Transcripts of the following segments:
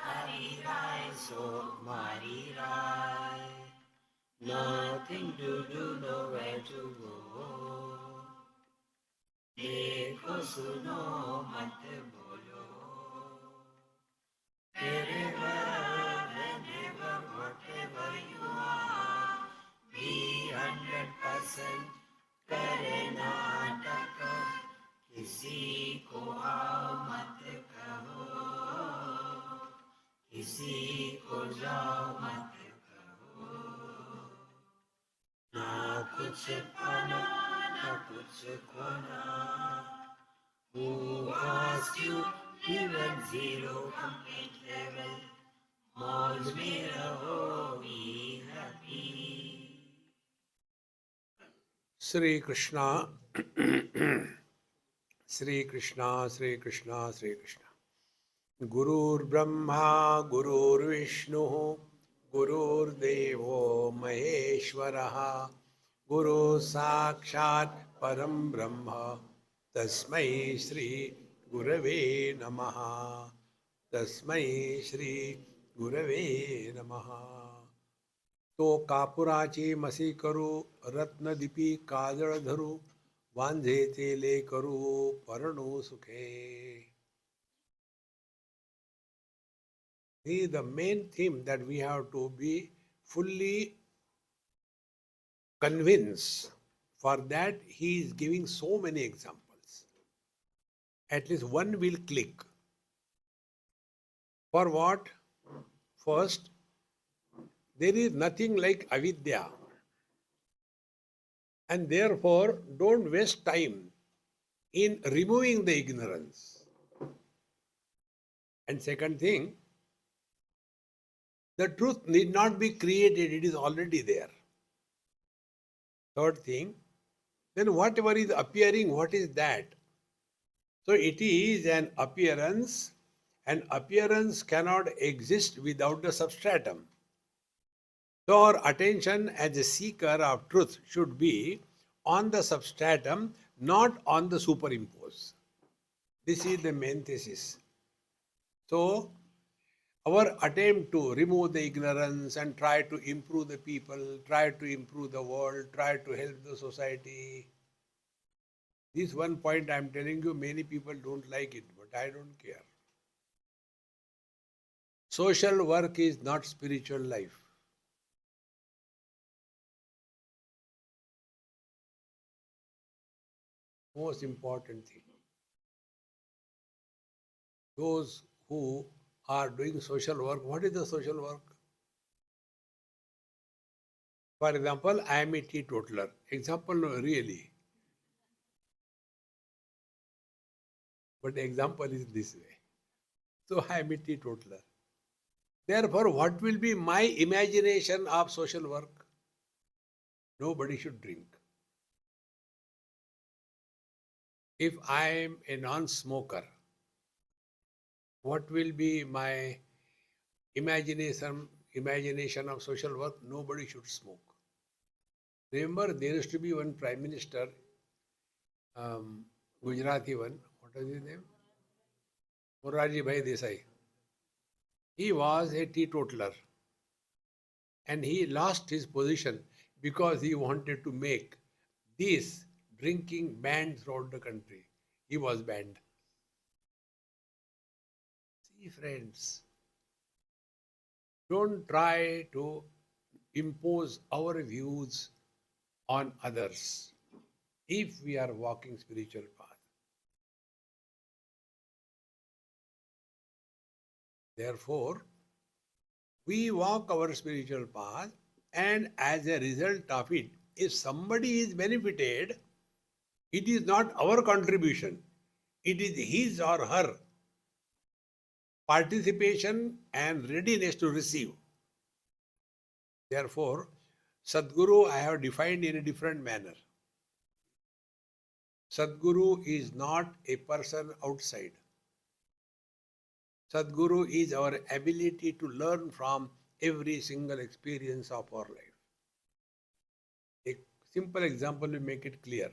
Hari Rai, so Mari Rai. Nothing to do, nowhere to go. Dekho suno mat bolo. Wherever, whenever, whatever you are, be 100% करे नाटक किसी को आओ मत कहो किसी को जाओ मत कहो ना कुछ पाना ना कुछ खोना Who asked you given zero complete level मौज में रहो be happy Sri Krishna, Sri Krishna, Sri Krishna, Sri Krishna. Gurur Brahma, Gurur Vishnu, Gurur Devo Maheshwaraha, Guru Sakshat Param Brahma, Tasmai Shri Gurave Namaha, Tasmai Shri Gurave Namaha. तो कापुराची मसी करू रत्नदीपी काजळ धरू वांझे तेले करू परणू सुखे. The main theme that we have to be fully convinced. For that he is giving so many examples. At least one will click. For what? First, there is nothing like avidya. And therefore, don't waste time in removing the ignorance. And second thing, the truth need not be created, it is already there. Third thing, then whatever is appearing, what is that? So it is an appearance, and appearance cannot exist without the substratum. So our attention as a seeker of truth should be on the substratum, not on the superimpose. This is the main thesis. So our attempt to remove the ignorance and try to improve the people, try to improve the world, try to help the society. This one point I am telling you, many people don't like it, but I don't care. Social work is not spiritual life. Most important thing. Those who are doing social work, what is the social work? For example, I am a teetotaler. Example, no, really. But example is this way. So I am a teetotaler. Therefore, what will be my imagination of social work? Nobody should drink. If I am a non-smoker, what will be my imagination of social work? Nobody should smoke. Remember, there used to be one prime minister, Gujarati one. What was his name? Morarji Bhai Desai. He was a teetotaler, and he lost his position because he wanted to make this drinking banned throughout the country. He was banned. See, friends, don't try to impose our views on others if we are walking spiritual path. Therefore, we walk our spiritual path, and as a result of it, if somebody is benefited, it is not our contribution, it is his or her participation and readiness to receive. Therefore, Sadguru I have defined in a different manner. Sadguru is not a person outside. Sadguru is our ability to learn from every single experience of our life. A simple example will make it clear.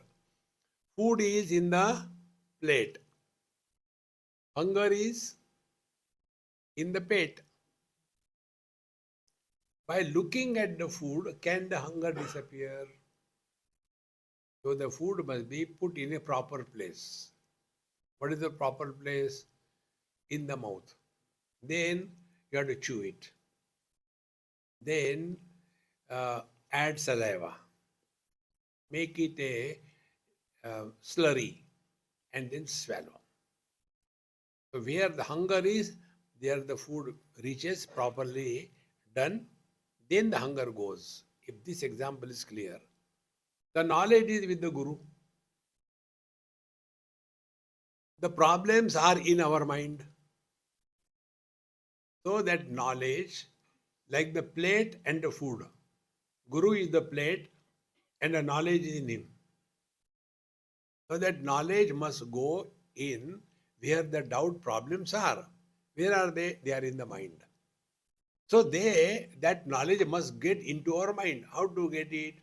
Food is in the plate. Hunger is in the pet. By looking at the food, can the hunger disappear? So the food must be put in a proper place. What is the proper place? In the mouth. Then you have to chew it. Then add saliva. Make it a slurry and then swallow. So where the hunger is, there the food reaches properly done, then the hunger goes. If this example is clear, the knowledge is with the Guru. The problems are in our mind. So that knowledge, like the plate and the food, Guru is the plate and the knowledge is in him. So that knowledge must go in where the doubt problems are. Where are they? They are in the mind. So that knowledge must get into our mind. How to get it?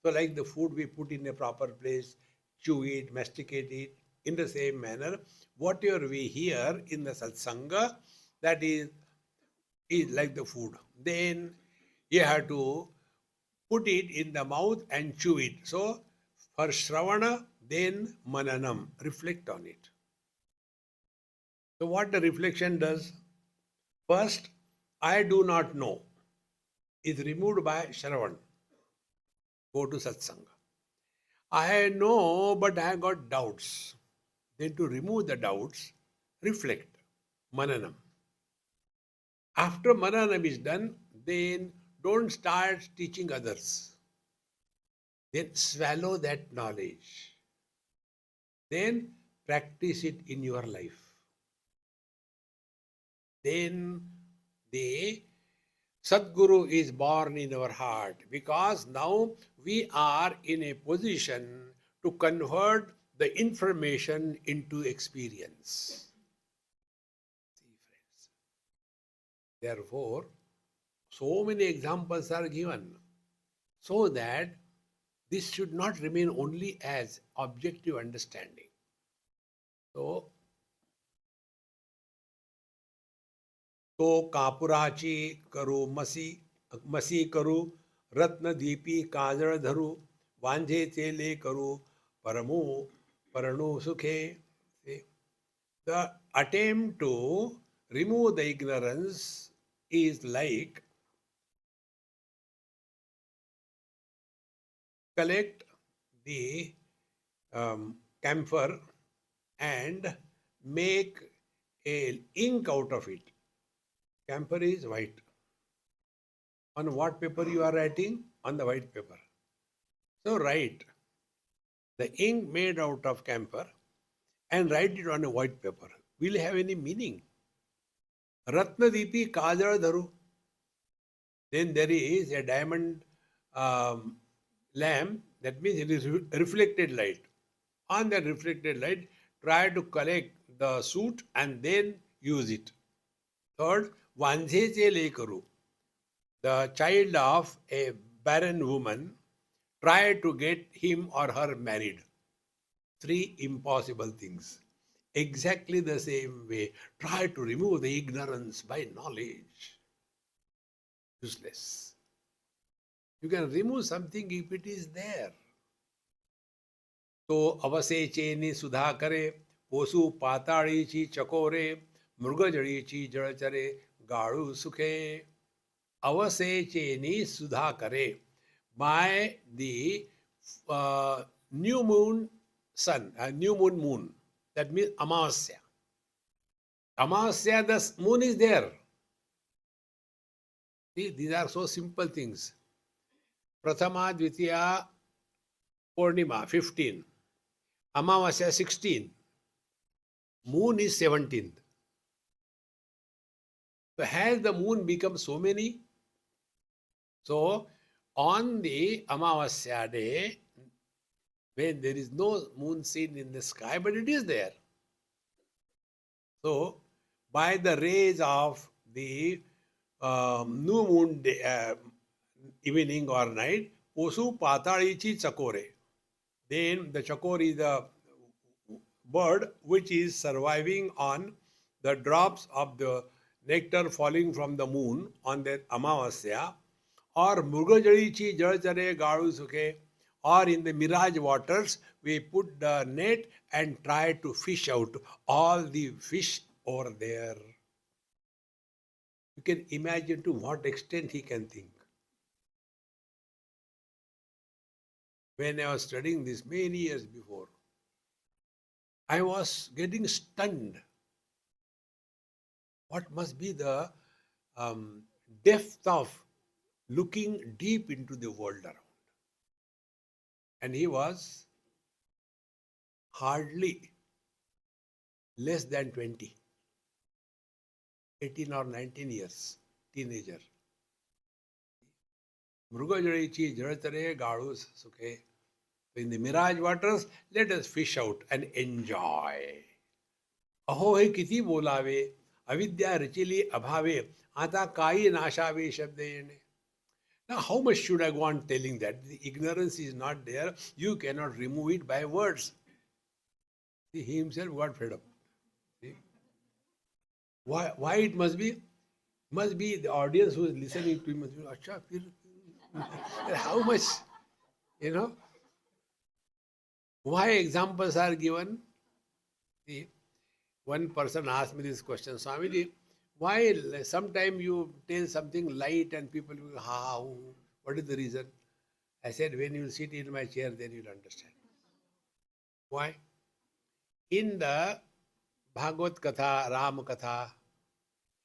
So like the food we put in a proper place, chew it, masticate it. In the same manner, whatever we hear in the satsanga, that is like the food. Then you have to put it in the mouth and chew it. So for Shravana, then Mananam, reflect on it. So what the reflection does? First, I do not know is removed by Shravan. Go to Satsanga. I know, but I got doubts. Then to remove the doubts, reflect. Mananam. After Mananam is done, then don't start teaching others. Then swallow that knowledge. Then practice it in your life. Then the Sadguru is born in our heart because now we are in a position to convert the information into experience. See, friends. Therefore, so many examples are given so that this should not remain only as objective understanding. So, तो कापुराची करू मसी करू रत्नदीपी काजळ धरू वांझेचे ले करू परमू सुखे. The attempt to remove the ignorance is like collect the camphor and make a ink out of it. Camphor is white. On what paper you are writing? On the white paper. So write the ink made out of camphor and write it on a white paper. Will it have any meaning? Ratnadeepi Kajal Dharu. Then there is a diamond lamp, that means it is reflected light. On that reflected light, try to collect the soot and then use it. Third, Vanzheche Lekaru. The child of a barren woman, try to get him or her married. Three impossible things. Exactly the same way, try to remove the ignorance by knowledge. Useless. You can remove something if it is there. तो अवसेचेनी सुधा करे, पोसू पाताळीची चकोरे, मृगजळीची जळचरे, गाळू सुखे. Avasecheni Sudha Kare. By the new moon sun, new moon, that means Amasya. Amasya, the moon is there. See, these are so simple things. Prathama, Dvitiya, Purnima, 15. Amavasya, 16. Moon is 17th. So has the moon become so many? So on the Amavasya day, when there is no moon seen in the sky, but it is there. So by the rays of the new moon day, evening or night, Posu Patalichi Chakore. Then the chakore is the bird which is surviving on the drops of the nectar falling from the moon on the Amavasya, or Mrugajalichi Jalchare Garu Sukhe, or in the mirage waters, we put the net and try to fish out all the fish over there. You can imagine to what extent he can think. When I was studying this many years before, I was getting stunned. What must be the depth of looking deep into the world around? And he was hardly less than 20, 18 or 19 years, teenager. Mrugajarichi Jaratare Gadus Sukhe. In the mirage waters, let us fish out and enjoy. Aho he kiti bolave, avidya rachili abhave, ata kai nashave shabdayene. Now, how much should I go on telling that? The ignorance is not there. You cannot remove it by words. See, he himself got fed up. See? Why it must be? Must be the audience who is listening to him. Must be, Acha, how much? You know? Why examples are given? See, one person asked me this question, Swamiji, why sometimes you tell something light and people will, how? What is the reason? I said, when you sit in my chair, then you'll understand. Why? In the Bhagavad Katha, Ram Katha,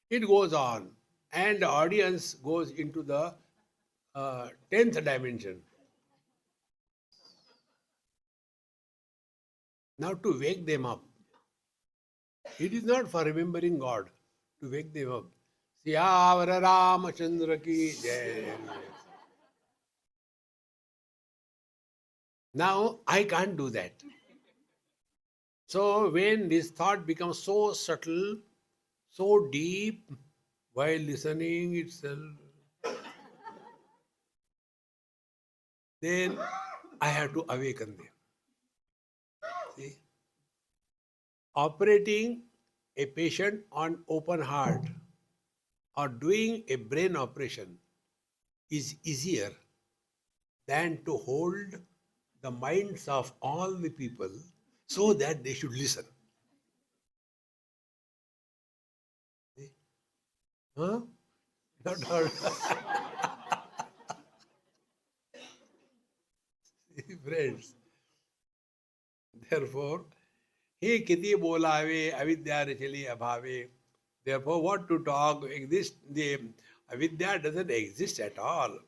it goes on and the audience goes into the 10th dimension. Now to wake them up, it is not for remembering God, to wake them up. Siyavara Ramachandra ki jai. Now I can't do that. So when this thought becomes so subtle, so deep, while listening itself, then I have to awaken them. See? Operating a patient on open heart or doing a brain operation is easier than to hold the minds of all the people so that they should listen. See? Huh? Not hard. Friends. Therefore, he kiti bolave avidya rachali abhave. Therefore, what to talk? The avidya doesn't exist at all.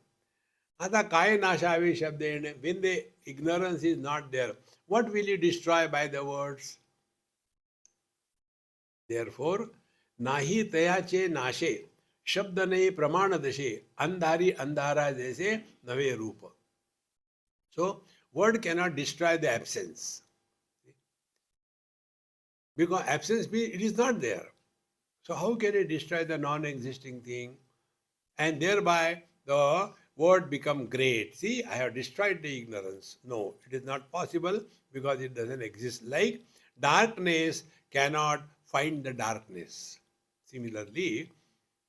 Ata kaya nashave shabdene. When the ignorance is not there, what will you destroy by the words? Therefore, nahi tayache nashe shabdane pramana dashe andhari andhara jaise nave rupa. So, word cannot destroy the absence. Because absence means it is not there. So how can it destroy the non-existing thing? And thereby the word become great. See, I have destroyed the ignorance. No, it is not possible because it doesn't exist. Like darkness cannot find the darkness. Similarly,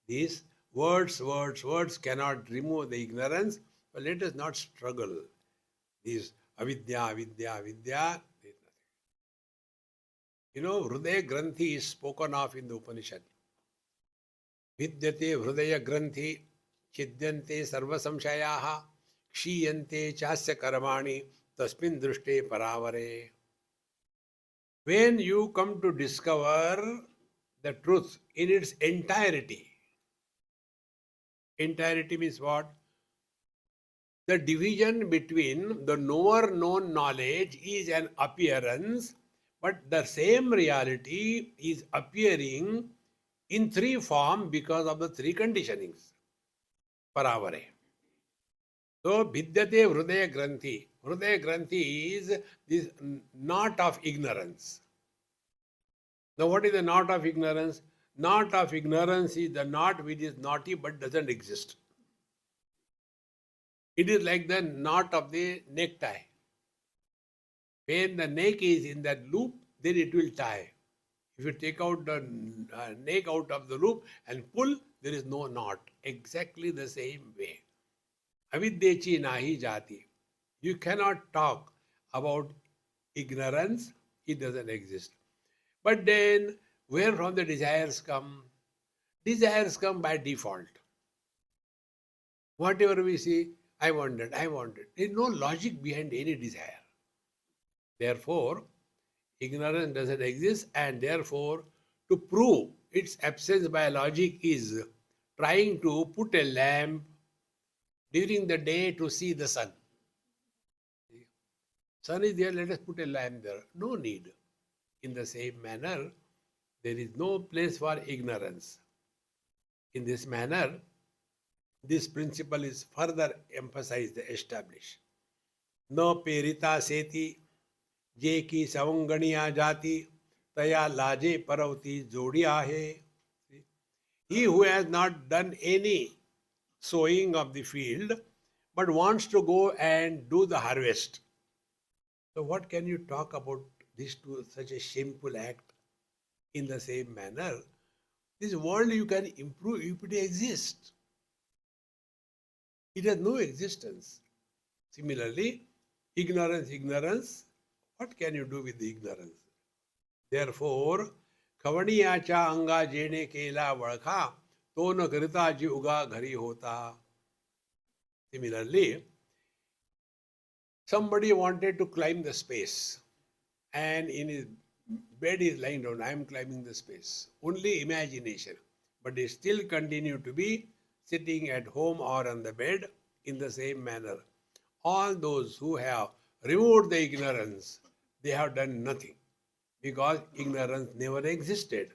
these words cannot remove the ignorance. But let us not struggle. These avidya. You know, Hrudaya Granthi is spoken of in the Upanishad. Vidyate Hrudaya Granthi, Chidyante Sarva Samshayaha, Kshiyante Chasya Karmani, Tasmin Drushte Paravare. When you come to discover the truth in its entirety means what? The division between the knower-known knowledge is an appearance, but the same reality is appearing in three forms because of the three conditionings. Paravare. So, Vidyate Hrudaya Granthi. Hrudaya Granthi is this knot of ignorance. Now, what is the knot of ignorance? Knot of ignorance is the knot which is naughty but doesn't exist. It is like the knot of the necktie. When the neck is in that loop, then it will tie. If you take out the neck out of the loop and pull, there is no knot. Exactly the same way. Avidyechi nahi jati. You cannot talk about ignorance. It doesn't exist. But then, where from the desires come? Desires come by default. Whatever we see, I wanted, I wanted. There is no logic behind any desire. Therefore, ignorance doesn't exist, and therefore, to prove its absence by logic is trying to put a lamp during the day to see the sun. Sun is there, let us put a lamp there. No need. In the same manner, there is no place for ignorance. In this manner, this principle is further emphasized, established. No perita seti, je ki savangania jati, taya laje paravati jodia hai. He who has not done any sowing of the field, but wants to go and do the harvest. So what can you talk about this to such a shameful act? In the same manner, this world you can improve if it exists. It has no existence. Similarly, ignorance, what can you do with the ignorance? Therefore, खवणियाचा अंगा जेणे केला वळखा तो न करता जी उगा घरी होता. Similarly, somebody wanted to climb the space and in his bed is lying down, I am climbing the space. Only imagination. But they still continue to be sitting at home or on the bed in the same manner. All those who have removed the ignorance, they have done nothing because ignorance never existed.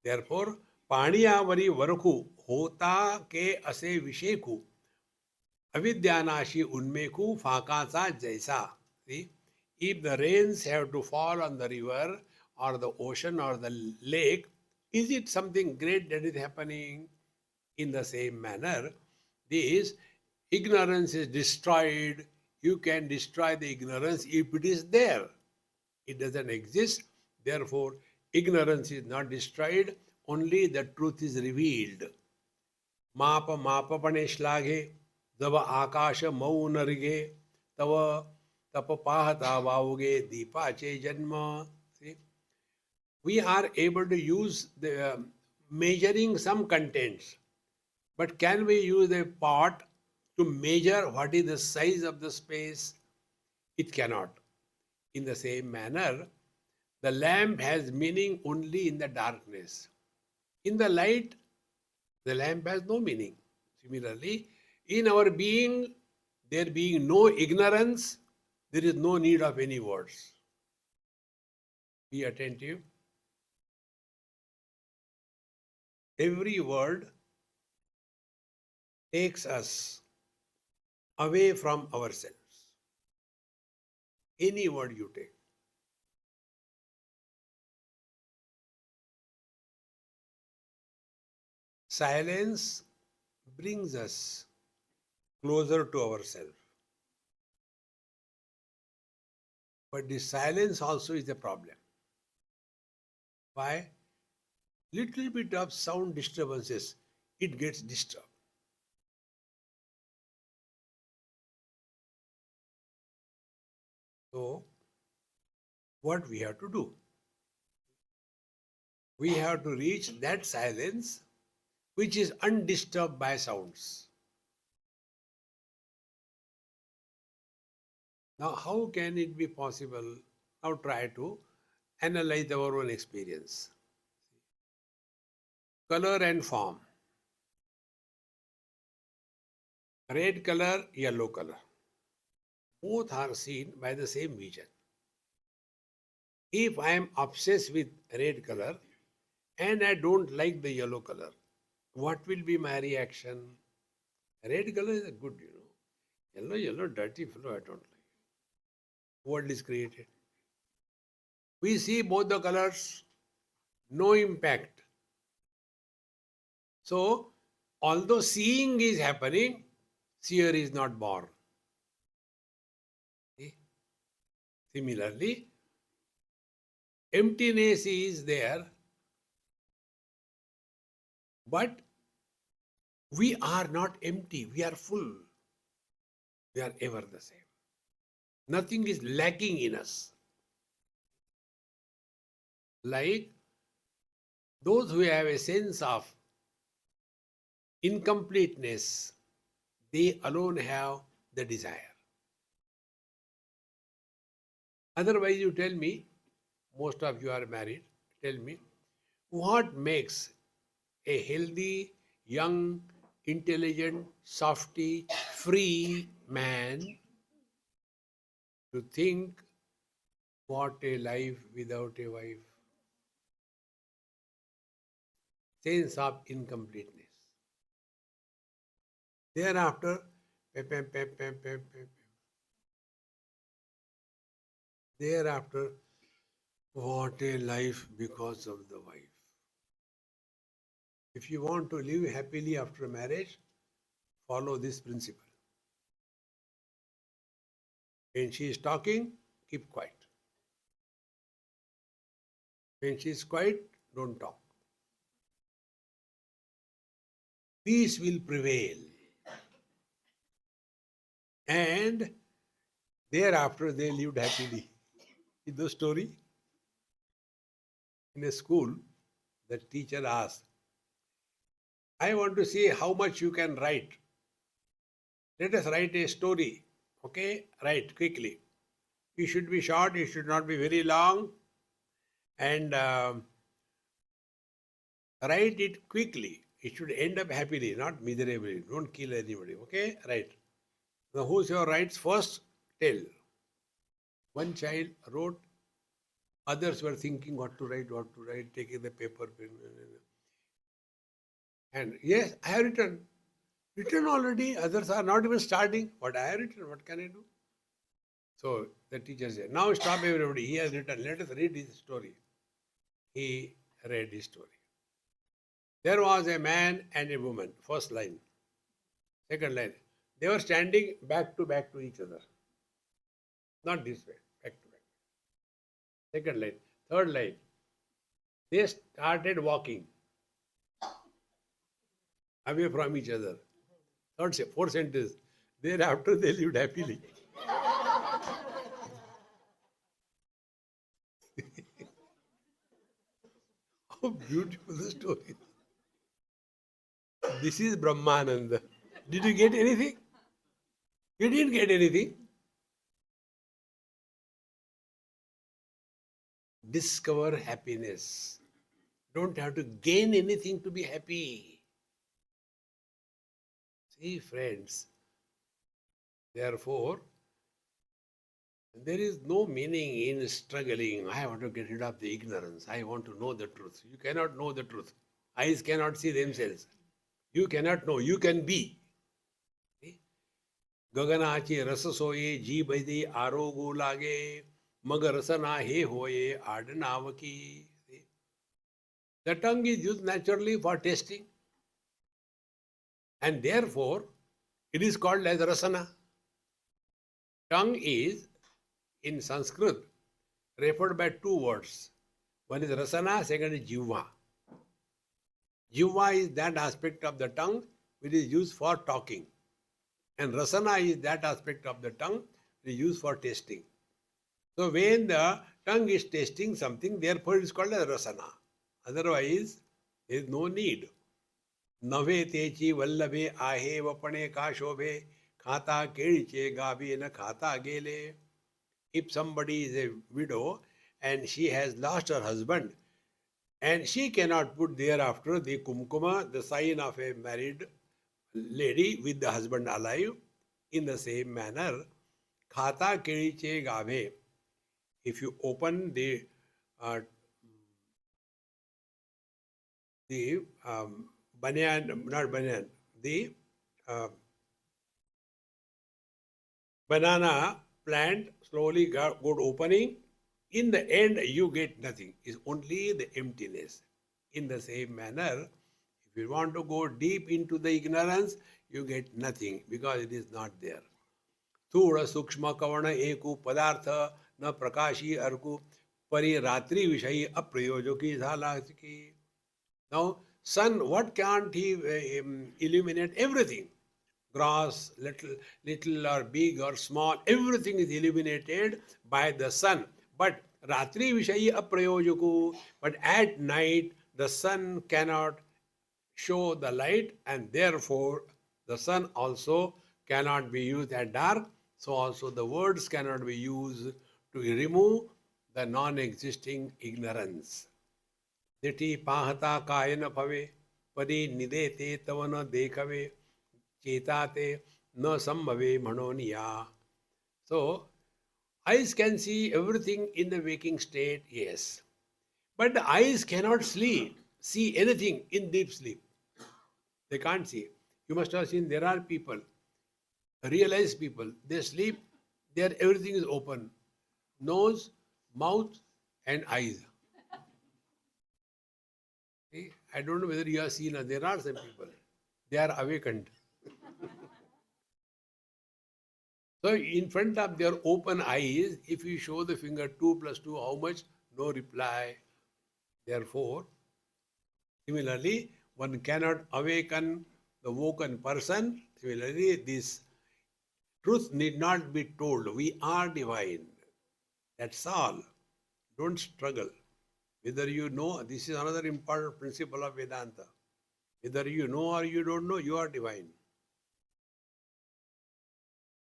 Therefore, पाणियावरी वरखू होता के असे विषेखू अविद्यानाशी उन्मेखू फाकाचा जैसा. See, if the rains have to fall on the river or the ocean or the lake, is it something great that is happening? In the same manner, this ignorance is destroyed. You can destroy the ignorance if it is there. It doesn't exist. Therefore, ignorance is not destroyed. Only the truth is revealed. माप मापपणे श्लाघे जब आकाश मऊ नरगे तव तप पाहता वावगे दीपाचे जन्म. See? We are able to use the measuring some contents, but can we use a pot to measure what is the size of the space? It cannot. In the same manner, the lamp has meaning only in the darkness. In the light, the lamp has no meaning. Similarly, in our being, there being no ignorance, there is no need of any words. Be attentive. Every word takes us away from ourselves. Any word you take. Silence brings us closer to ourselves. But the silence also is a problem. Why? Little bit of sound disturbances, it gets disturbed. So, what we have to do? We have to reach that silence which is undisturbed by sounds. Now, how can it be possible? Now try to analyze our own experience. Color and form. Red color, yellow color. Both are seen by the same vision. If I am obsessed with red color and I don't like the yellow color, what will be my reaction? Red color is good, Yellow, dirty fellow, I don't like. World is created. We see both the colors, no impact. So, although seeing is happening, seer is not born. See? Similarly, Emptiness is there, but we are not empty. We are full. We are ever the same. Nothing is lacking in us. Like those who have a sense of incompleteness, they alone have the desire. Otherwise, you tell me, most of you are married, tell me, what makes a healthy, young, intelligent, softy, free man to think what a life without a wife? Sense of incompleteness. Thereafter, pep, pep, pep, pep, pep, pep. Thereafter, what a life because of the wife. If you want to live happily after marriage, follow this principle. When she is talking, keep quiet. When she is quiet, don't talk. Peace will prevail. And thereafter, they lived happily. In the story, in a school, the teacher asked, I want to see how much you can write. Let us write a story. Okay? Write quickly. It should be short, it should not be very long. And write it quickly. It should end up happily, not miserably. Don't kill anybody. Okay? Right. Now, who's your rights first? Tell. One child wrote, others were thinking what to write, taking the paper, pen. And yes, I have written. Written already, others are not even starting. What I have written, what can I do? So the teacher said, now stop everybody. He has written, let us read his story. He read his story. There was a man and a woman, first line. Second line, they were standing back to each other. Not this way, back to back. Second line. Third line, they started walking away from each other. Fourth sentence, thereafter they lived happily. How beautiful the story. This is Brahmananda. Did you get anything? You didn't get anything. Discover happiness. Don't have to gain anything to be happy. See, friends, therefore, there is no meaning in struggling. I want to get rid of the ignorance. I want to know the truth. You cannot know the truth. Eyes cannot see themselves. You cannot know. You can be. गगनाचे रस सोये जी बदी आरोगो लागे मग रसना हे होये आडनावकी. The tongue is used naturally for tasting, and therefore it is called as rasana. Tongue is in Sanskrit referred by two words. One is rasana, second is jivva. Jivva is that aspect of the tongue which is used for talking. And rasana is that aspect of the tongue which is used for tasting. So when the tongue is tasting something, therefore it is called as rasana. Otherwise, there is no need. Nave techi vallabhe ahe vapane ka shobhe khata keliche gabe na khata gele. If somebody is a widow and she has lost her husband and she cannot put thereafter the kumkuma, the sign of a married lady with the husband alive, in the same manner, khata keliche gabe. If you open the banyan, not banyan, the banana plant slowly got opening, in the end you get nothing. It's only the emptiness. In the same manner, if you want to go deep into the ignorance, you get nothing because it is not there. Thura sukshma kavana eku padartha na prakashi arku. परी रात्रि विषयी अप्रयोजकी झाला की. Now, sun, what can't he illuminate? Everything. Gross, little or big or small, everything is illuminated by the sun. But Ratri Vishayi Aprayojaku, but at night the sun cannot show the light, and therefore the sun also cannot be used at dark. So also the words cannot be used to remove the non-existing ignorance. दिठी पाहता काय न भवे, परी निदेते तव न देखवे, चेता ते न संभवे म्हणून या. So, eyes can see everything in the waking state, yes. But the eyes cannot see anything in deep sleep. They can't see. You must have seen there are people, realized people, they sleep, there everything is open. Nose, mouth, and eyes. See, I don't know whether you have seen, there are some people, they are awakened. So in front of their open eyes, if you show the finger 2 plus 2, how much? No reply. Therefore, similarly, one cannot awaken the woken person. Similarly, this truth need not be told. We are divine. That's all. Don't struggle. Whether you know, this is another important principle of Vedanta. Whether you know or you don't know, you are divine.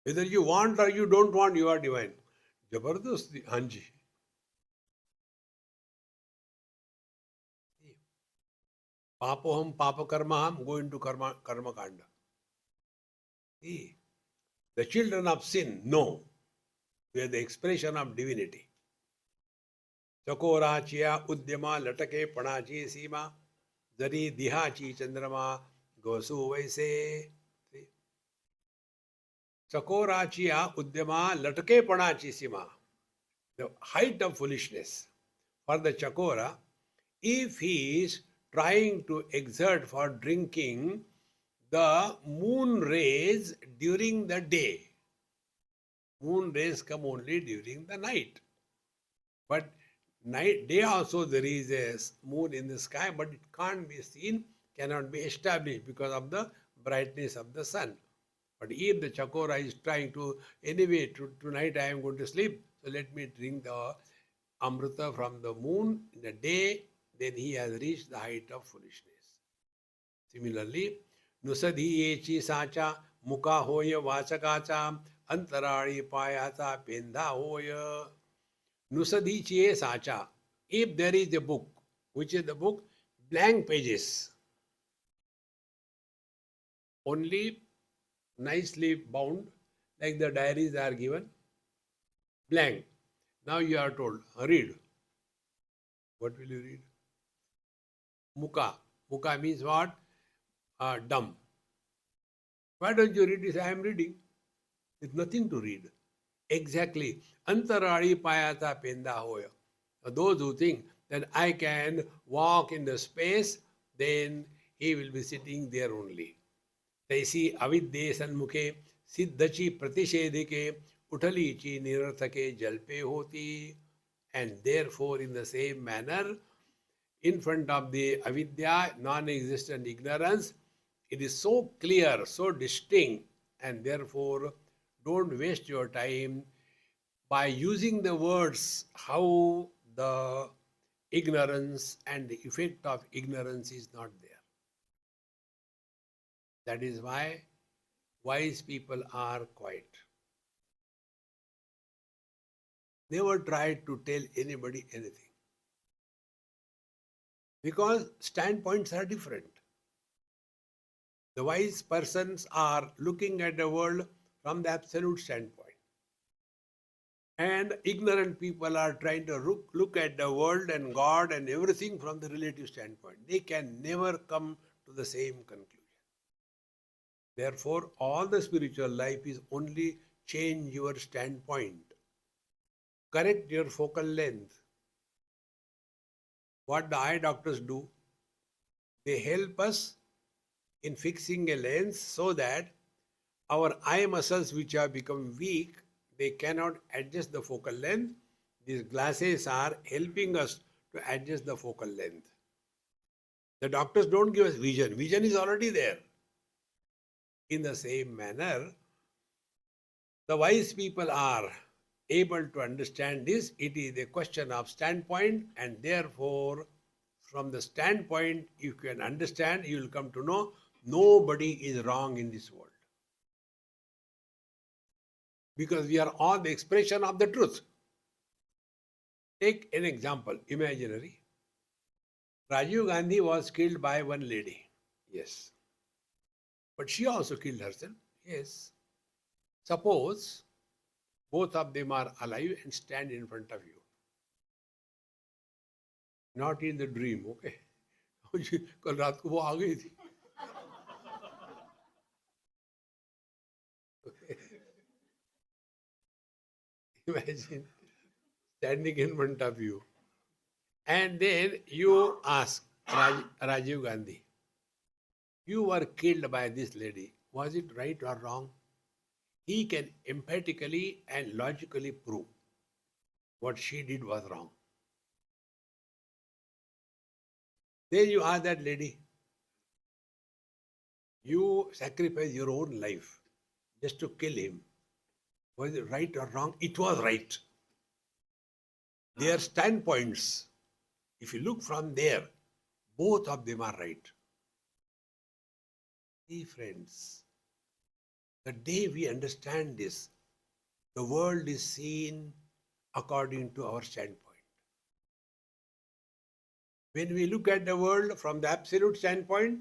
Whether you want or you don't want, you are divine. Jabardasti, Hanji. Papoham, papakarmaham, go into karma kanda. See, the children of sin know we are the expression of divinity. चकोराचिया उद्यमा लटके पणाची सीमा, जरी दिहाची चंद्रमा गोसु वैसे. चकोराचिया उद्यमा लटके पणाची सीमा, the height of foolishness. For the chakora, if he is trying to exert for drinking the moon rays during the day, moon rays come only during the night. But day also there is a moon in the sky, but it can't be seen, cannot be established because of the brightness of the sun. But if the chakora is trying to, anyway, tonight I am going to sleep, so let me drink the amrita from the moon in the day, then he has reached the height of foolishness. Similarly, nusadhi echi sacha muka hoya vachakacha antarari payata pendha hoya. Nusadhichiye sacha. If there is a book, which is the book? Blank pages. Only nicely bound, like the diaries are given. Blank. Now you are told, read. What will you read? Mukha. Mukha means what? Dumb. Why don't you read this? I am reading. There's nothing to read. Exactly. Antarari payata penda hoya. Those who think that I can walk in the space, then he will be sitting there only. Taisi avidde sanmukhe siddhachi pratishedike utalichi nirathake jalpe hoti. And therefore, in the same manner, in front of the avidya, non-existent ignorance, it is so clear, so distinct, and therefore don't waste your time by using the words how the ignorance and the effect of ignorance is not there. That is why wise people are quiet. Never try to tell anybody anything. Because standpoints are different. The wise persons are looking at the world from the absolute standpoint. And ignorant people are trying to look at the world and God and everything from the relative standpoint. They can never come to the same conclusion. Therefore, all the spiritual life is only change your standpoint. Correct your focal length. What the eye doctors do, they help us in fixing a lens so that our eye muscles which have become weak, they cannot adjust the focal length. These glasses are helping us to adjust the focal length. The doctors don't give us vision. Vision is already there. In the same manner, the wise people are able to understand this. It is a question of standpoint, and therefore, from the standpoint, you can understand, you will come to know nobody is wrong in this world. Because we are all the expression of the truth. Take an example, imaginary. Rajiv Gandhi was killed by one lady. Yes. But she also killed herself. Yes. Suppose both of them are alive and stand in front of you. Not in the dream, okay? कल रात को वो आ गई थी. Imagine standing in front of you. And then you ask Rajiv Gandhi, you were killed by this lady. Was it right or wrong? He can emphatically and logically prove what she did was wrong. Then you ask that lady, you sacrificed your own life just to kill him. Was it right or wrong? It was right. Their standpoints, if you look from there, both of them are right. See, friends, the day we understand this, the world is seen according to our standpoint. When we look at the world from the absolute standpoint,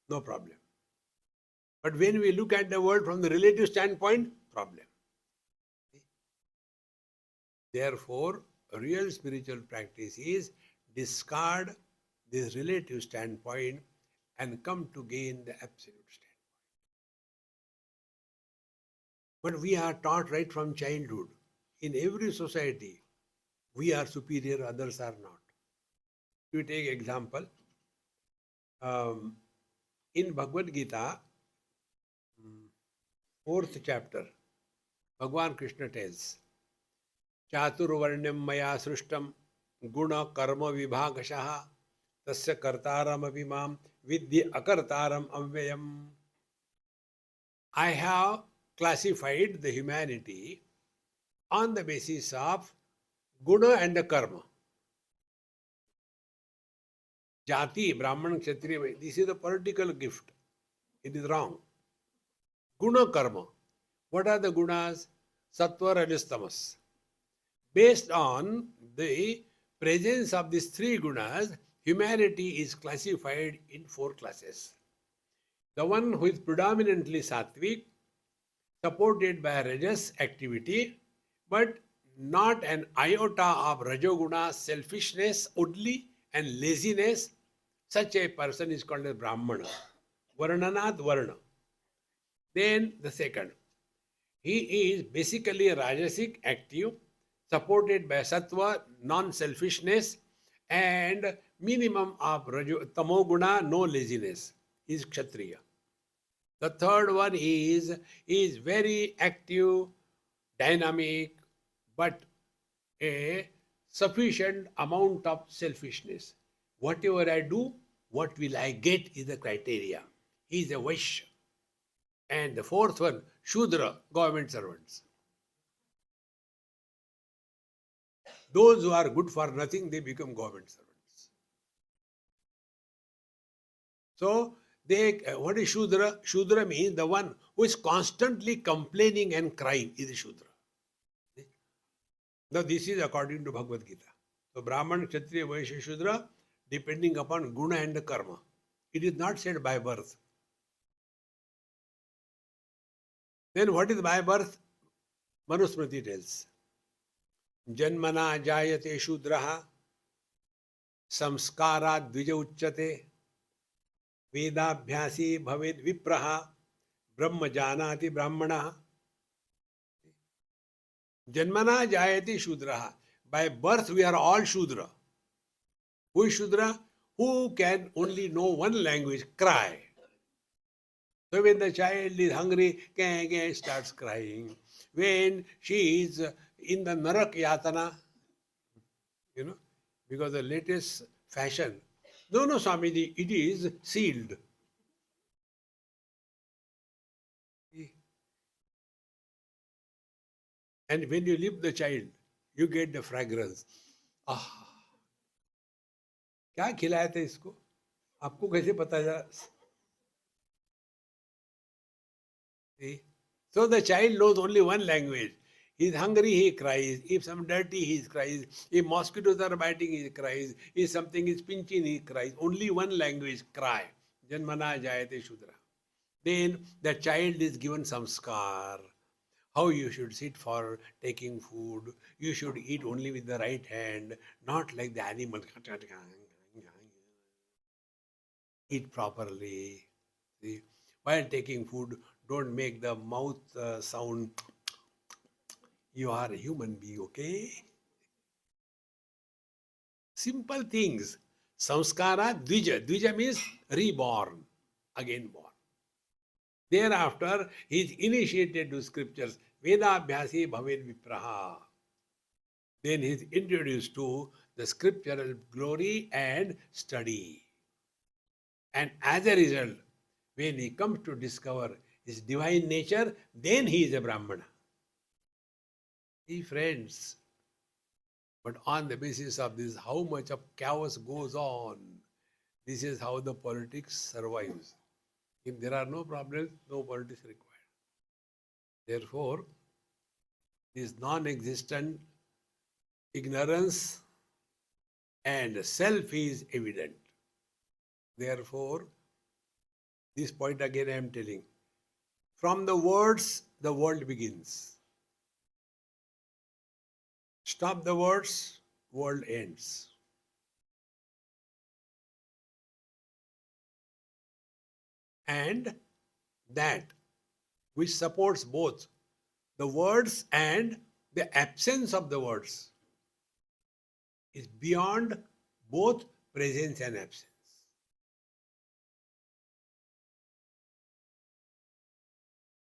no problem. But when we look at the world from the relative standpoint, problem. Therefore, real spiritual practice is discard this relative standpoint and come to gain the absolute standpoint. But we are taught right from childhood, in every society, we are superior, others are not. To take example, in Bhagavad Gita, 4th chapter, Bhagavan Krishna tells, Chaturvarnyam maya srishtam guna karma vibhagashaha tasya kartaram abhimam vidya akartaram avyayam. I have classified the humanity on the basis of guna and the karma. Jati, Brahman, Kshatriya, this is a political gift. It is wrong. Guna karma. What are the gunas? Sattva, Rajas, Tamas. Based on the presence of these three gunas, humanity is classified in 4 classes. The one who is predominantly sattvic, supported by Rajas activity, but not an iota of Rajoguna, selfishness only and laziness, such a person is called as Brahmana. Varnanat Varna. Then the second, he is basically Rajasic, active, supported by Sattva, non-selfishness, and minimum of Tamoguna, no laziness. He is Kshatriya. The third one is very active, dynamic, but a sufficient amount of selfishness. Whatever I do, what will I get is the criteria. He is a Vaishya. And the fourth one, Shudra, government servants. Those who are good for nothing, they become government servants. So, what is Shudra? Shudra means the one who is constantly complaining and crying is a Shudra. Now, this is according to Bhagavad Gita. So, Brahman, Kshatriya, Vaishya, Shudra, depending upon guna and the karma. It is not said by birth. Then what is by birth? Manusmriti tells. Janmana jayate shudraha samskara dvija uchyate vedabhyasi bhaved vipraha brahma janati brahmana. Janmana jayate shudraha. By birth we are all Shudra. Who is Shudra? Who can only know one language, cry. So when the child is hungry, starts crying. When she is in the narak yatana, you know, because the latest fashion. No, no, Swamiji, it is sealed. And when you lift the child, you get the fragrance. Ah, क्या खिलाया था इसको? आपको कैसे पता चला? See? So the child knows only one language. He's hungry, he cries. If some dirty, he cries. If mosquitoes are biting, he cries. If something is pinching, he cries. Only one language, cry. Janmana jayate shudra. Then the child is given samskar. How you should sit for taking food. You should eat only with the right hand, not like the animal. Eat properly. See? While taking food, don't make the mouth sound. You are a human being, okay? Simple things. Samskara dvija. Dvija means reborn, again born. Thereafter, he is initiated to scriptures. Vedabhyasi bhaved vipraha. Then he is introduced to the scriptural glory and study. And as a result, when he comes to discover his divine nature, then he is a Brahmana. See, friends, but on the basis of this, how much of chaos goes on? This is how the politics survives. If there are no problems, no politics required. Therefore, this non-existent ignorance and self is evident. Therefore, this point again I am telling. From the words, the world begins. Stop the words, world ends. And that which supports both the words and the absence of the words is beyond both presence and absence.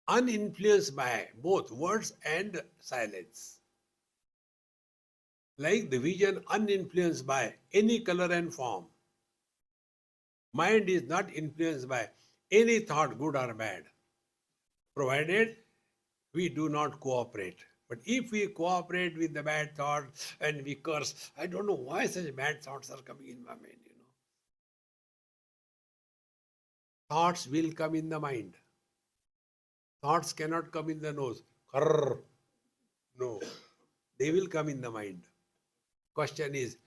Uninfluenced by both words and silence. Like the vision uninfluenced by any color and form. Mind is not influenced by any thought, good or bad, provided we do not cooperate. But if we cooperate with the bad thoughts and we curse, I don't know why such bad thoughts are coming in my mind, Thoughts will come in the mind. Thoughts cannot come in the nose. No, they will come in the mind. Question is,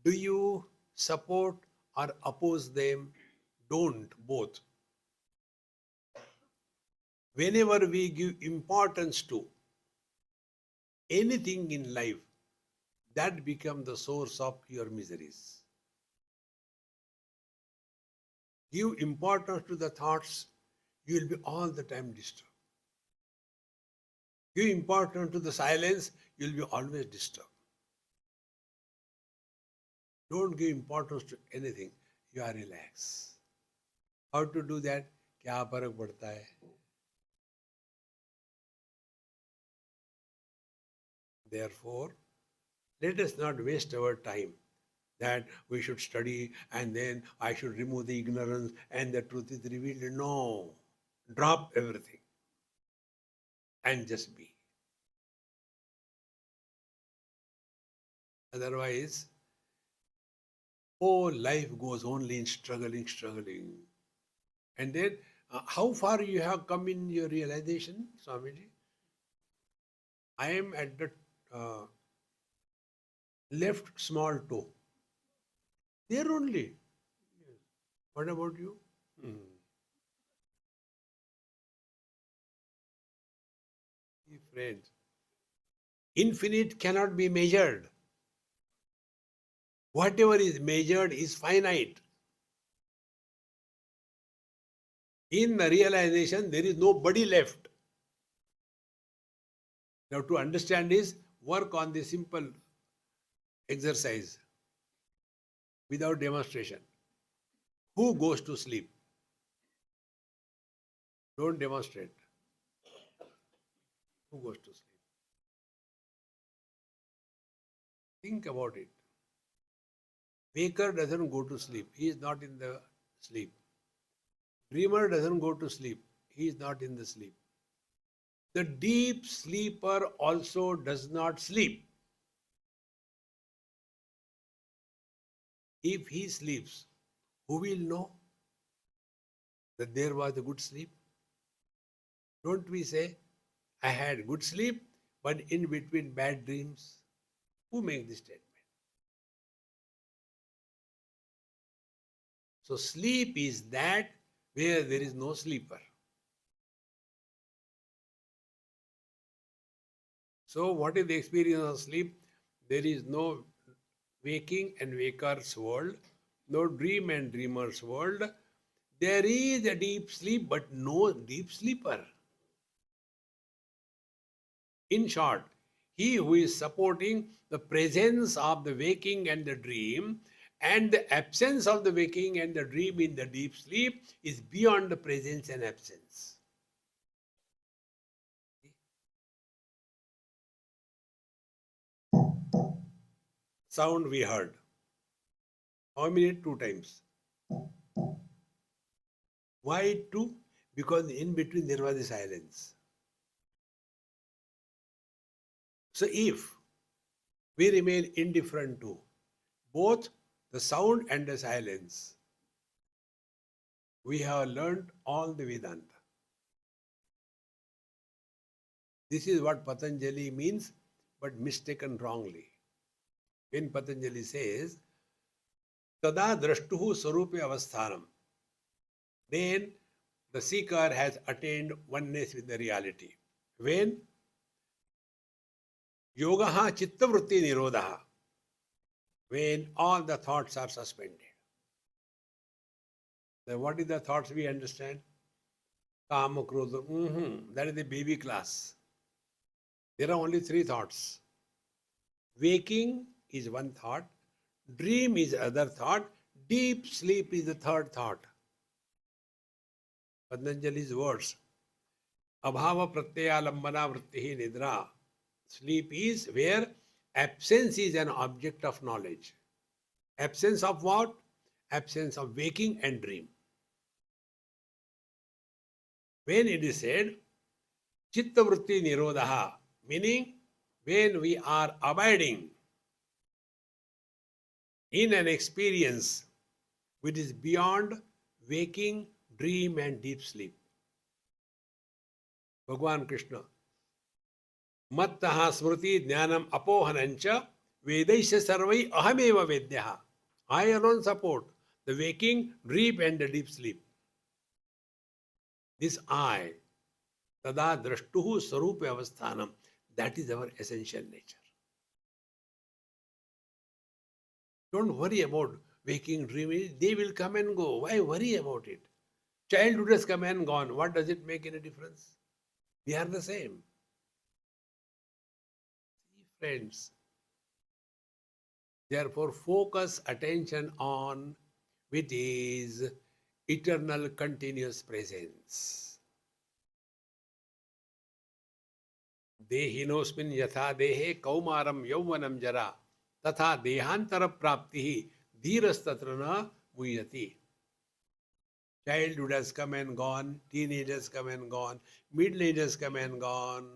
do you support or oppose them? Don't, both. Whenever we give importance to anything in life, that becomes the source of your miseries. Give importance to the thoughts, you will be all the time disturbed. Give importance to the silence, you will be always disturbed. Don't give importance to anything, you are relaxed. How to do that? क्या फर्क पड़ता है? Therefore, let us not waste our time that we should study and then I should remove the ignorance and the truth is revealed. No. Drop everything and just be. Otherwise, whole life goes only in struggling. And then, how far you have come in your realization, Swamiji? I am at the left small toe. There only. What about you? Friends, infinite cannot be measured. Whatever is measured is finite. In the realization, there is nobody left. Now, to understand this, work on the simple exercise without demonstration. Who goes to sleep? Don't demonstrate. Who goes to sleep? Think about it. Waker doesn't go to sleep. He is not in the sleep. Dreamer doesn't go to sleep. He is not in the sleep. The deep sleeper also does not sleep. If he sleeps, who will know that there was a good sleep? Don't we say, I had good sleep, but in between bad dreams? Who makes this statement? So sleep is that where there is no sleeper. So what is the experience of sleep? There is no waking and waker's world, no dream and dreamer's world. There is a deep sleep, but no deep sleeper. In short, he who is supporting the presence of the waking and the dream and the absence of the waking and the dream in the deep sleep is beyond the presence and absence. Sound we heard. How many? 2 times. Why 2? Because in between there was a silence. So if we remain indifferent to both the sound and the silence, we have learned all the Vedanta. This is what Patanjali means, but mistaken wrongly. When Patanjali says, Tada drashtuhu sarupe avasthanam, then the seeker has attained oneness with the reality. When yogaha chittavritti nirodha, when all the thoughts are suspended. Then what is the thoughts we understand? Kama, krodha, that is the baby class. There are only 3 thoughts. Waking is one thought, dream is other thought, deep sleep is the third thought. Patanjali's words, Abhava pratyalambana vrittihi nidra. Sleep is where absence is an object of knowledge. Absence of what? Absence of waking and dream. When it is said, chitta vritti nirodha, meaning when we are abiding in an experience which is beyond waking, dream and deep sleep. Bhagavan Krishna, Mattaha smriti jnanam apohanancha vedaisya sarvai ahameva vedyaha. I alone support the waking, dream and the deep sleep. This I, tada drashtuhu sarupe avasthanam, that is our essential nature. Don't worry about waking, dreaming. They will come and go. Why worry about it? Childhood has come and gone. What does it make any difference? We are the same. See, friends. Therefore, focus attention on which is eternal continuous presence. Dehinosmin yatha dehe kaumaram yauvanam jara tatha dehantara praptihi dhirastatrana muyati. Childhood has come and gone, teenage has come and gone, middle age has come and gone.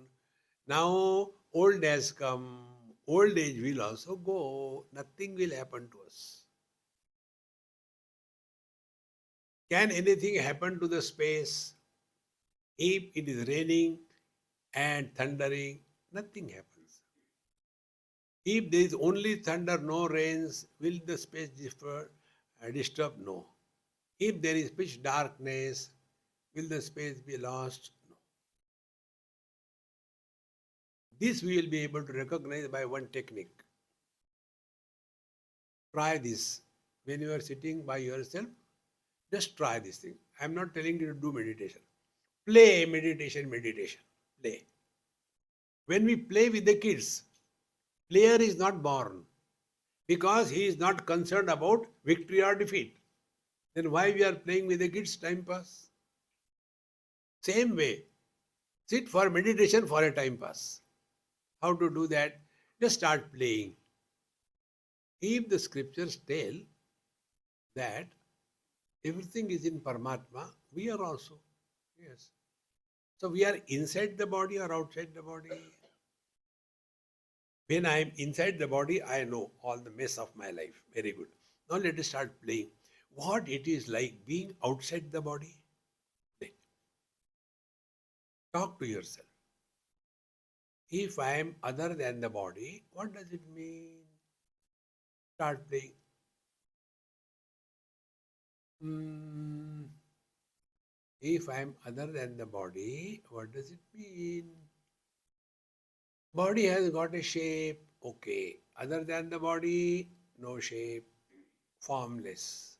Now old has come, old age will also go. Nothing will happen to us. Can anything happen to the space? If it is raining and thundering, nothing happens. If there is only thunder, no rains, will the space disturb? No. If there is pitch darkness, will the space be lost? No. This we will be able to recognize by one technique. Try this. When you are sitting by yourself, just try this thing. I am not telling you to do meditation. Play meditation. Play. When we play with the kids, player is not born because he is not concerned about victory or defeat. Then why we are playing with the kids? Time pass. Same way, sit for meditation for a time pass. How to do that? Just start playing. If the scriptures tell that everything is in Paramatma, we are also. Yes. So we are inside the body or outside the body? When I am inside the body, I know all the mess of my life. Very good. Now let us start playing. What it is like being outside the body? Play. Talk to yourself. If I am other than the body, what does it mean? Start playing. Hmm. If I am other than the body, what does it mean? Body has got a shape, okay. Other than the body, no shape, formless.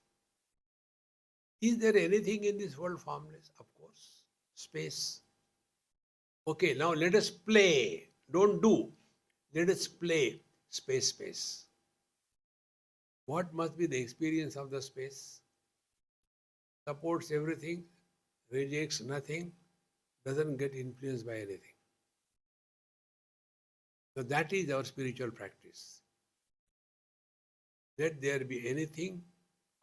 Is there anything in this world formless? Of course. Space. Okay, now let us play. Don't do. Let us play. Space, space. What must be the experience of the space? Supports everything, rejects nothing, doesn't get influenced by anything. So that is our spiritual practice. Let there be anything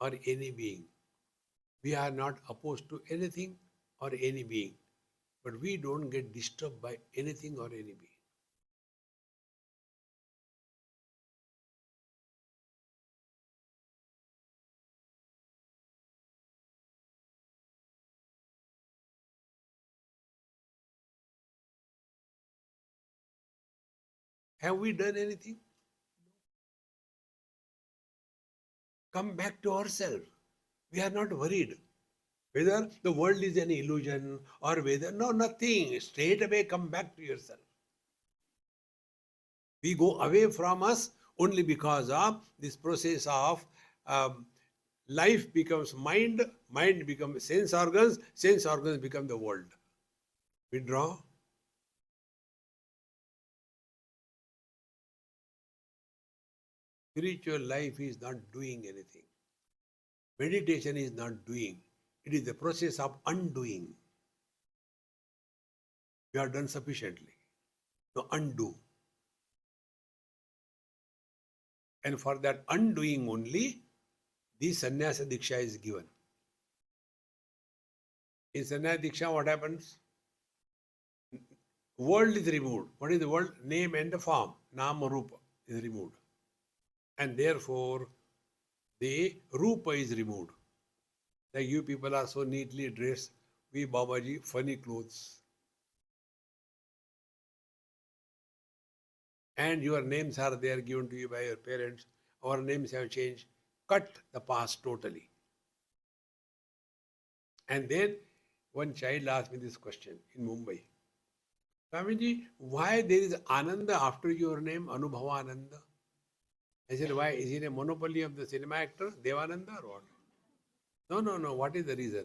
or any being. We are not opposed to anything or any being, but we don't get disturbed by anything or any being. Have we done anything? Come back to ourselves. We are not worried whether the world is an illusion or whether, no, nothing. Straight away come back to yourself. We go away from us only because of this process of life becomes mind, mind becomes sense organs become the world. Withdraw. Spiritual life is not doing anything. Meditation is not doing. It is the process of undoing. You have done sufficiently. Now undo. And for that undoing only, the sannyasa diksha is given. In sannyasa diksha, what happens? World is removed. What is the world? Name and the form. Nama Rupa is removed. And therefore, the Rupa is removed. Like you people are so neatly dressed. We Babaji, funny clothes. And your names are there given to you by your parents. Our names have changed. Cut the past totally. And then one child asked me this question in Mumbai. Swamiji, why there is Ananda after your name, Anubhavananda? I said, why? Is it a monopoly of the cinema actor, Devananda, or what? No, no, no. What is the reason?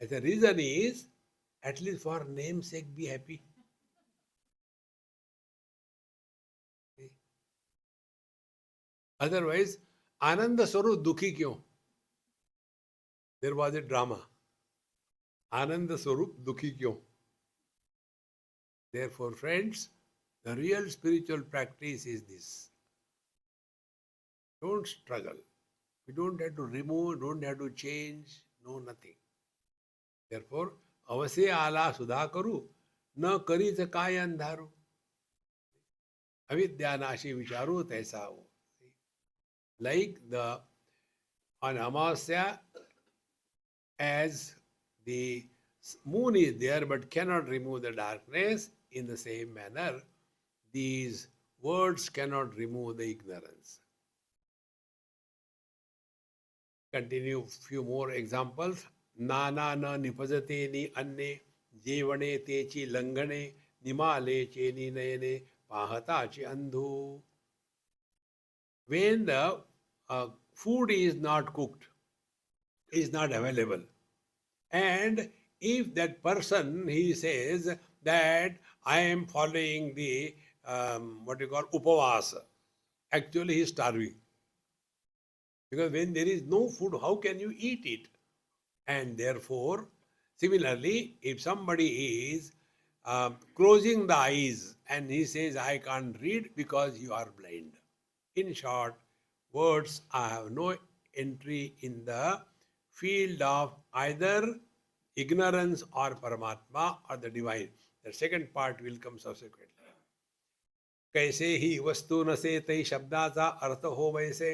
I said, the reason is, at least for namesake, be happy. Otherwise, Ananda Swarup Dukhi Kyo? There was a drama. Ananda Swarup Dukhi Kyo? Therefore, friends, the real spiritual practice is this. Don't struggle. You don't have to remove, don't have to change, no nothing. Therefore, avase ala sudha karu, na kari ta kaya andharu. Avidya nashi vicharu taisa ho. Like the on Amasya, as the moon is there but cannot remove the darkness, in the same manner, these words cannot remove the ignorance. Continue few more examples. Nana na nipajate ni anne, jevane techi langane, nimale cheni nayane, pahata chi andhu. When the food is not cooked, is not available, and if that person, he says that I am following the what you call upavasa, actually he is starving. Because when there is no food, how can you eat it? And therefore, similarly, if somebody is closing the eyes and he says, I can't read because you are blind. In short, words have no entry in the field of either ignorance or Paramatma or the divine. The second part will come subsequently. कैसे ही वस्तु नसे तै शब्दाचा अर्थ हो वैसे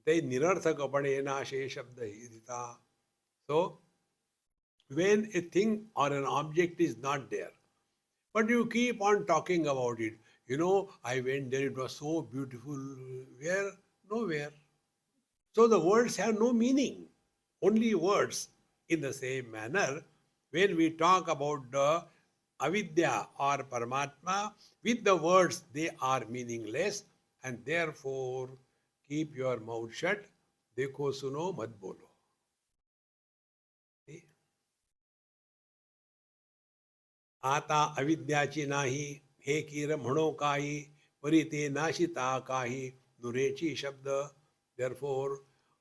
ते निरर्थकपणे नाशे शब्द ही दिता. So, when a thing or an object is not there, but you keep on talking about it, I went there, it was so beautiful. Where? Nowhere. So the words have no meaning, only words. In the same manner, when we talk about the avidya or Paramatma, with the words they are meaningless, and therefore keep your mouth shut. Dekho suno mat bolo. See? आता अविद्याची नाही हे कीर म्हणो काही परी ते नाशिता काही दुरेची शब्द. Therefore,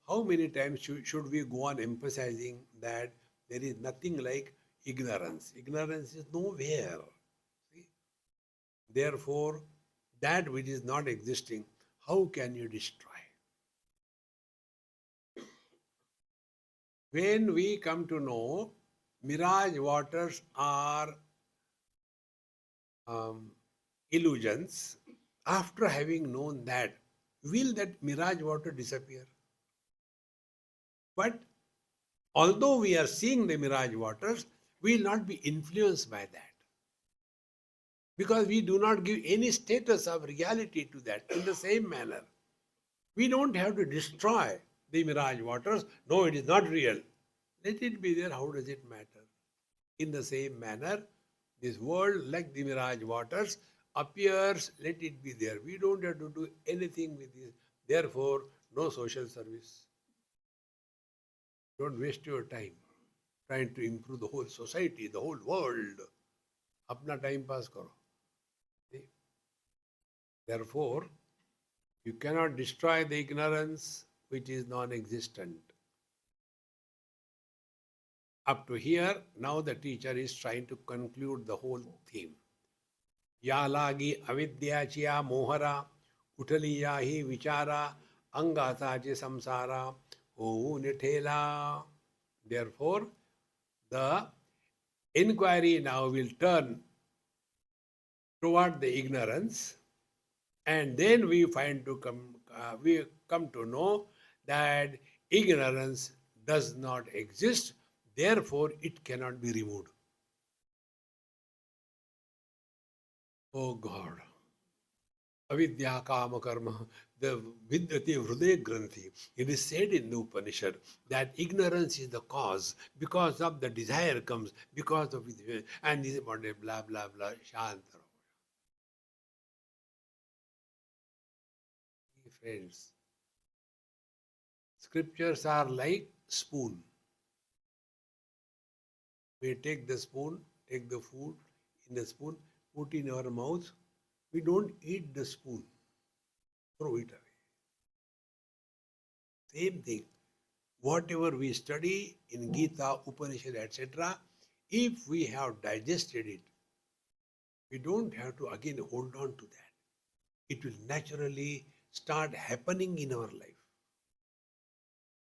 how many times should we go on emphasizing that there is nothing like ignorance? Ignorance is nowhere. See? Therefore, that which is not existing, how can you destroy? When we come to know mirage waters are illusions, after having known that, will that mirage water disappear? But although we are seeing the mirage waters, we will not be influenced by that. Because we do not give any status of reality to that. In the same manner, we don't have to destroy the mirage waters. No, it is not real. Let it be there. How does it matter? In the same manner, this world, like the mirage waters, appears, let it be there. We don't have to do anything with this. Therefore, no social service. Don't waste your time trying to improve the whole society, the whole world. Apna time pass karo. See? Therefore, you cannot destroy the ignorance which is non-existent. Up to here, now the teacher is trying to conclude the whole theme. या लागी अविद्याचिया मोहरा उठली या ही विचारा अंगाचाचे संसारा होऊन ठेला. Therefore, the inquiry now will turn toward the ignorance, and then we come to know that ignorance does not exist. Therefore, it cannot be removed. Oh God. Avidya kama karma, the vidyati hruday granthi. It is said in the Upanishad that ignorance is the cause. Because of the desire comes, because of it, and this blah blah blah, shantara. Friends, scriptures are like spoon. We take the spoon, take the food in the spoon, put in our mouth. We don't eat the spoon, throw it away. Same thing. Whatever we study in Gita, Upanishad, etc., if we have digested it, we don't have to again hold on to that. It will naturally start happening in our life.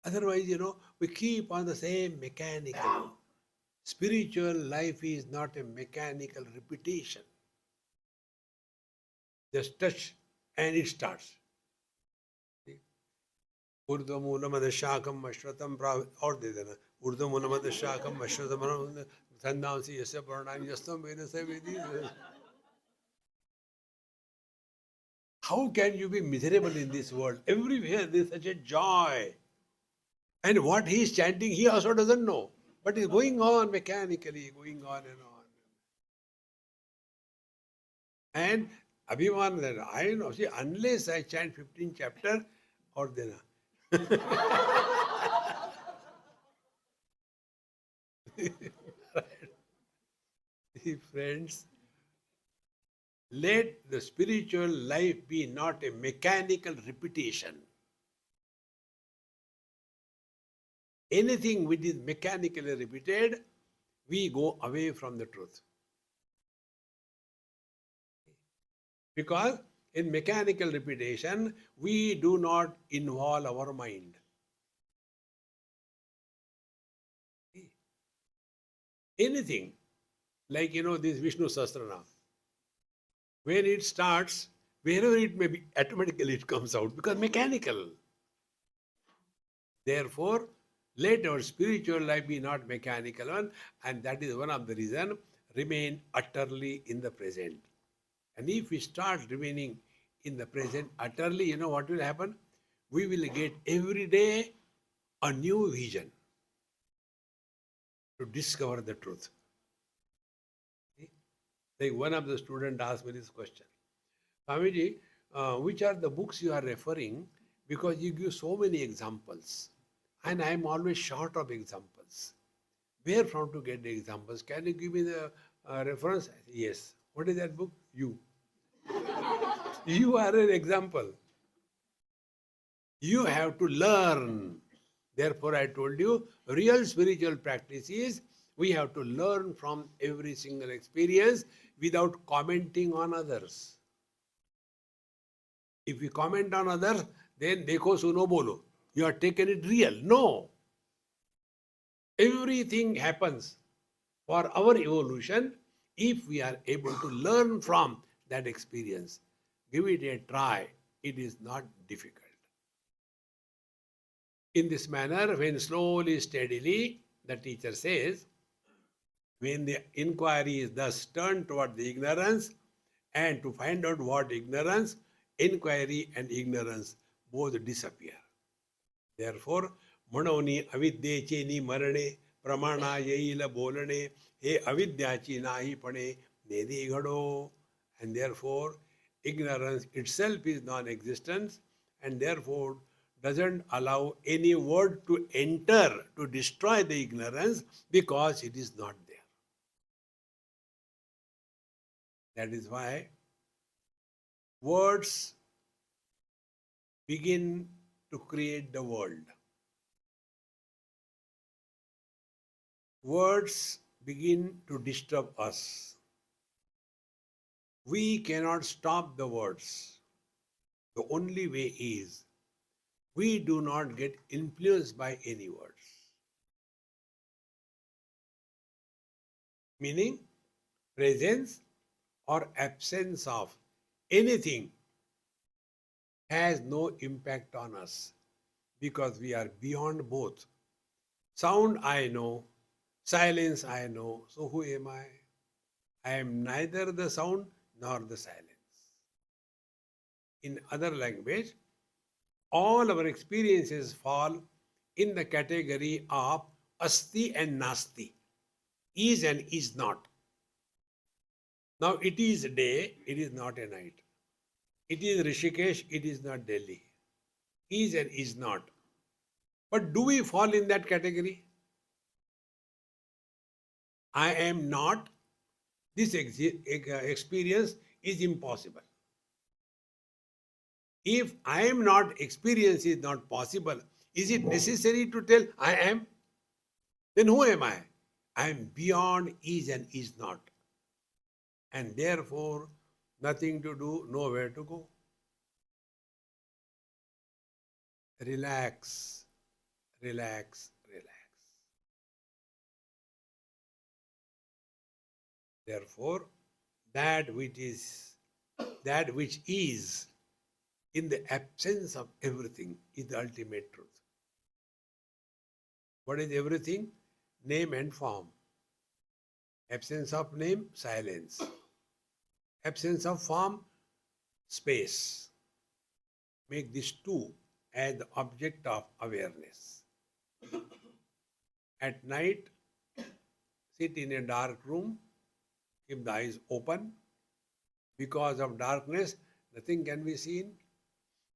Otherwise, we keep on the same mechanical. Spiritual life is not a mechanical repetition. Just touch and it starts. Urdhvamulamad-shakam ashratam or de dena. Urdhvamulamad-shakam ashratam thandansi yasya paranam yastam venasya vedi. How can you be miserable in this world? Everywhere there is such a joy. And what he is chanting, he also doesn't know. But it's going on mechanically, going on and on. And Abhiman, that I know, see, unless I chant 15th chapter, or then. See, friends, let the spiritual life be not a mechanical repetition. Anything which is mechanically repeated, we go away from the truth. Because in mechanical repetition, we do not involve our mind. Anything. Like, this Vishnu Sahasranam. When it starts, wherever it may be, automatically it comes out because mechanical. Therefore, let our spiritual life be not mechanical one, and that is one of the reason remain utterly in the present. And if we start remaining in the present utterly, you know what will happen? We will get every day a new vision to discover the truth. See? Like one of the students asked me this question. Swamiji, which are the books you are referring? Because you give so many examples. And I am always short of examples. Where from to get the examples? Can you give me the reference? Yes. What is that book? You. You are an example. You have to learn. Therefore, I told you, real spiritual practice is we have to learn from every single experience without commenting on others. If we comment on others, then dekho suno bolo. You are taken it real. No. Everything happens for our evolution if we are able to learn from that experience. Give it a try. It is not difficult. In this manner, when slowly, steadily, the teacher says, when the inquiry is thus turned toward the ignorance and to find out what ignorance, inquiry and ignorance both disappear. Therefore, म्हणोनी अविद्येचे नि मरणे प्रमाणा येईल बोलणे हे अविद्याची नाहीपणे नेदी घडो. And therefore, ignorance itself is non-existence and therefore doesn't allow any word to enter to destroy the ignorance because it is not there. That is why words begin to create the world. Words begin to disturb us. We cannot stop the words. The only way is we do not get influenced by any words. Meaning, presence or absence of anything has no impact on us because we are beyond both. Sound I know, silence I know, so who am I? I am neither the sound nor the silence. In other language, all our experiences fall in the category of asti and nasti, is and is not. Now it is a day, it is not a night. It is Rishikesh, it is not Delhi. Is and is not. But do we fall in that category? I am not. This experience is impossible. If I am not, experience is not possible, is it necessary to tell I am? Then who am I? I am beyond is and is not. And therefore, nothing to do, nowhere to go. Relax, relax, relax. Therefore, that which is in the absence of everything is the ultimate truth. What is everything? Name and form. Absence of name, silence. Absence of form, space. Make these two as the object of awareness. At night, sit in a dark room, keep the eyes open. Because of darkness, nothing can be seen.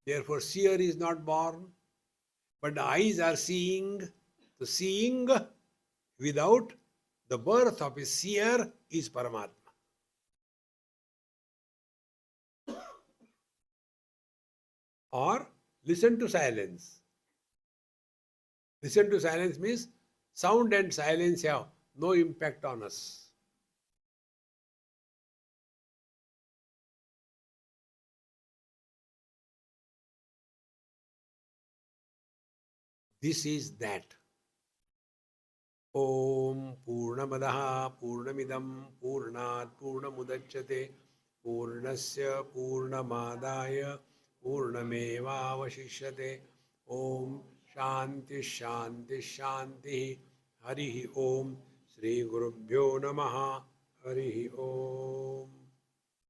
Therefore, seer is not born. But the eyes are seeing. The seeing without the birth of a seer is Paramatma. Or listen to silence. Listen to silence means sound and silence have no impact on us. This is that. ॐ पूर्णमदः पूर्णमिदं पूर्णात् पूर्णमुदच्यते पूर्णस्य पूर्णमादाय पूर्णमेवावशिष्यते ॐ शान्ति शान्ति शान्तिः हरिः ॐ श्रीगुरुभ्यो नमः हरिः ॐ